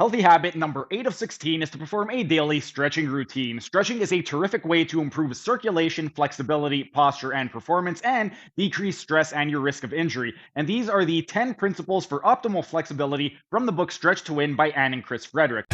Healthy habit number 8 of 16 is to perform a daily stretching routine. Stretching is a terrific way to improve circulation, flexibility, posture, and performance, and decrease stress and your risk of injury. And these are the 10 principles for optimal flexibility from the book Stretch to Win by Ann and Chris Frederick.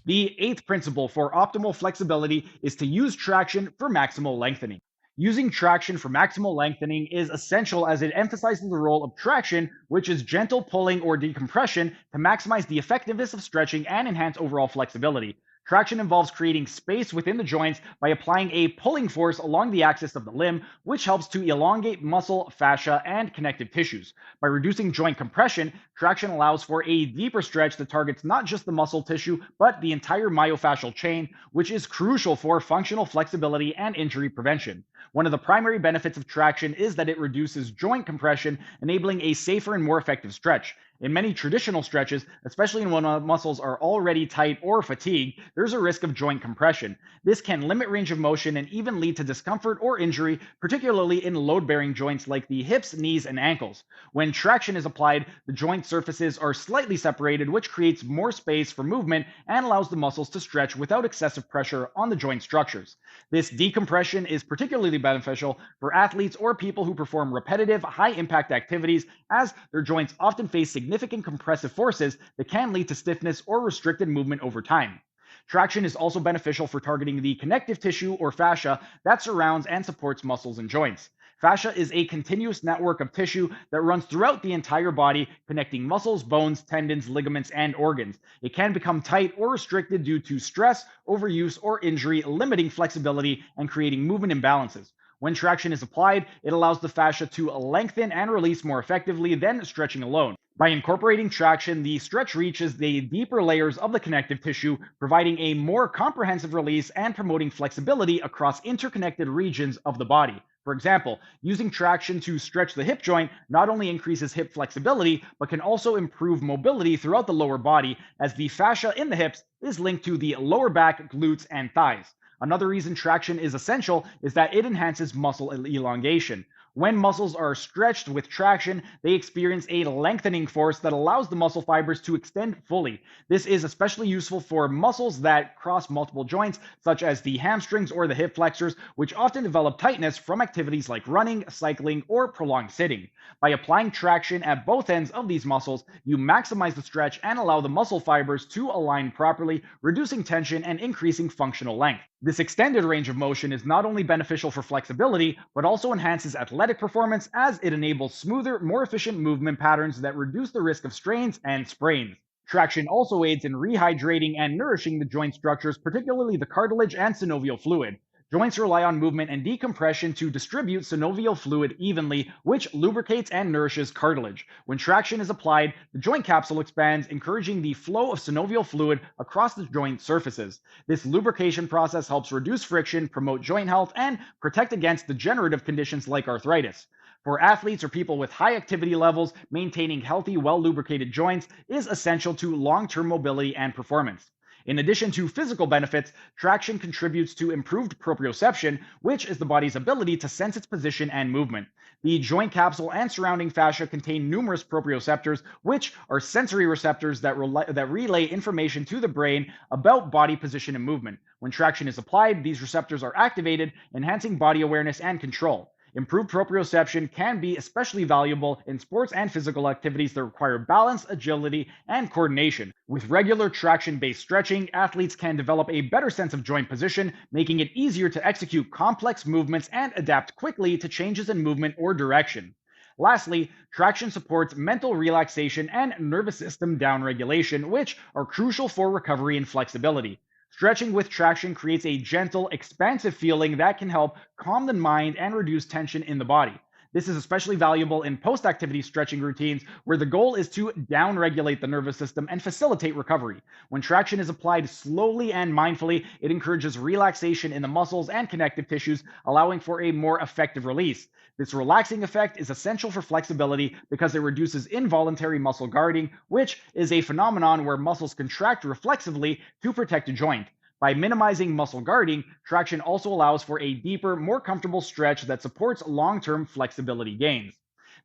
The eighth principle for optimal flexibility is to use traction for maximal lengthening. Using traction for maximal lengthening is essential as it emphasizes the role of traction, which is gentle pulling or decompression, to maximize the effectiveness of stretching and enhance overall flexibility. Traction involves creating space within the joints by applying a pulling force along the axis of the limb, which helps to elongate muscle, fascia, and connective tissues. By reducing joint compression, traction allows for a deeper stretch that targets not just the muscle tissue, but the entire myofascial chain, which is crucial for functional flexibility and injury prevention. One of the primary benefits of traction is that it reduces joint compression, enabling a safer and more effective stretch. In many traditional stretches, especially when muscles are already tight or fatigued, there's a risk of joint compression. This can limit range of motion and even lead to discomfort or injury, particularly in load-bearing joints like the hips, knees, and ankles. When traction is applied, the joint surfaces are slightly separated, which creates more space for movement and allows the muscles to stretch without excessive pressure on the joint structures. This decompression is particularly beneficial for athletes or people who perform repetitive, high-impact activities, as their joints often face significant compressive forces that can lead to stiffness or restricted movement over time. Traction is also beneficial for targeting the connective tissue or fascia that surrounds and supports muscles and joints. Fascia is a continuous network of tissue that runs throughout the entire body, connecting muscles, bones, tendons, ligaments, and organs. It can become tight or restricted due to stress, overuse, or injury, limiting flexibility and creating movement imbalances. When traction is applied, it allows the fascia to lengthen and release more effectively than stretching alone. By incorporating traction, the stretch reaches the deeper layers of the connective tissue, providing a more comprehensive release and promoting flexibility across interconnected regions of the body. For example, using traction to stretch the hip joint not only increases hip flexibility, but can also improve mobility throughout the lower body, as the fascia in the hips is linked to the lower back, glutes, and thighs. Another reason traction is essential is that it enhances muscle elongation. When muscles are stretched with traction, they experience a lengthening force that allows the muscle fibers to extend fully. This is especially useful for muscles that cross multiple joints, such as the hamstrings or the hip flexors, which often develop tightness from activities like running, cycling, or prolonged sitting. By applying traction at both ends of these muscles, you maximize the stretch and allow the muscle fibers to align properly, reducing tension and increasing functional length. This extended range of motion is not only beneficial for flexibility, but also enhances athletic performance as it enables smoother, more efficient movement patterns that reduce the risk of strains and sprains. Traction also aids in rehydrating and nourishing the joint structures, particularly the cartilage and synovial fluid. Joints rely on movement and decompression to distribute synovial fluid evenly, which lubricates and nourishes cartilage. When traction is applied, the joint capsule expands, encouraging the flow of synovial fluid across the joint surfaces. This lubrication process helps reduce friction, promote joint health, and protect against degenerative conditions like arthritis. For athletes or people with high activity levels, maintaining healthy, well lubricated joints is essential to long term mobility and performance. In addition to physical benefits, traction contributes to improved proprioception, which is the body's ability to sense its position and movement. The joint capsule and surrounding fascia contain numerous proprioceptors, which are sensory receptors that relay information to the brain about body position and movement. When traction is applied, these receptors are activated, enhancing body awareness and control. Improved proprioception can be especially valuable in sports and physical activities that require balance, agility, and coordination. With regular traction-based stretching, athletes can develop a better sense of joint position, making it easier to execute complex movements and adapt quickly to changes in movement or direction. Lastly, traction supports mental relaxation and nervous system downregulation, which are crucial for recovery and flexibility. Stretching with traction creates a gentle, expansive feeling that can help calm the mind and reduce tension in the body. This is especially valuable in post-activity stretching routines where the goal is to downregulate the nervous system and facilitate recovery. When traction is applied slowly and mindfully, it encourages relaxation in the muscles and connective tissues, allowing for a more effective release. This relaxing effect is essential for flexibility because it reduces involuntary muscle guarding, which is a phenomenon where muscles contract reflexively to protect a joint. By minimizing muscle guarding, traction also allows for a deeper, more comfortable stretch that supports long-term flexibility gains.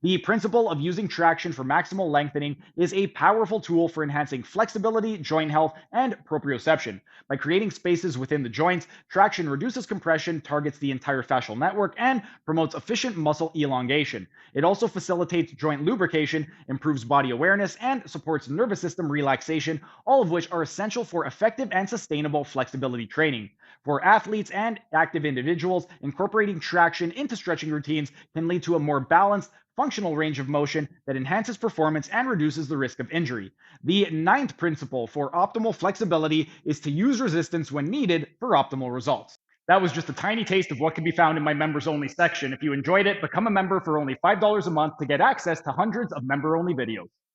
The principle of using traction for maximal lengthening is a powerful tool for enhancing flexibility, joint health, and proprioception. By creating spaces within the joints, traction reduces compression, targets the entire fascial network, and promotes efficient muscle elongation. It also facilitates joint lubrication, improves body awareness, and supports nervous system relaxation, all of which are essential for effective and sustainable flexibility training. For athletes and active individuals, incorporating traction into stretching routines can lead to a more balanced, functional range of motion that enhances performance and reduces the risk of injury. The ninth principle for optimal flexibility is to use resistance when needed for optimal results. That was just a tiny taste of what can be found in my members only section. If you enjoyed it, become a member for only $5 a month to get access to hundreds of member only videos.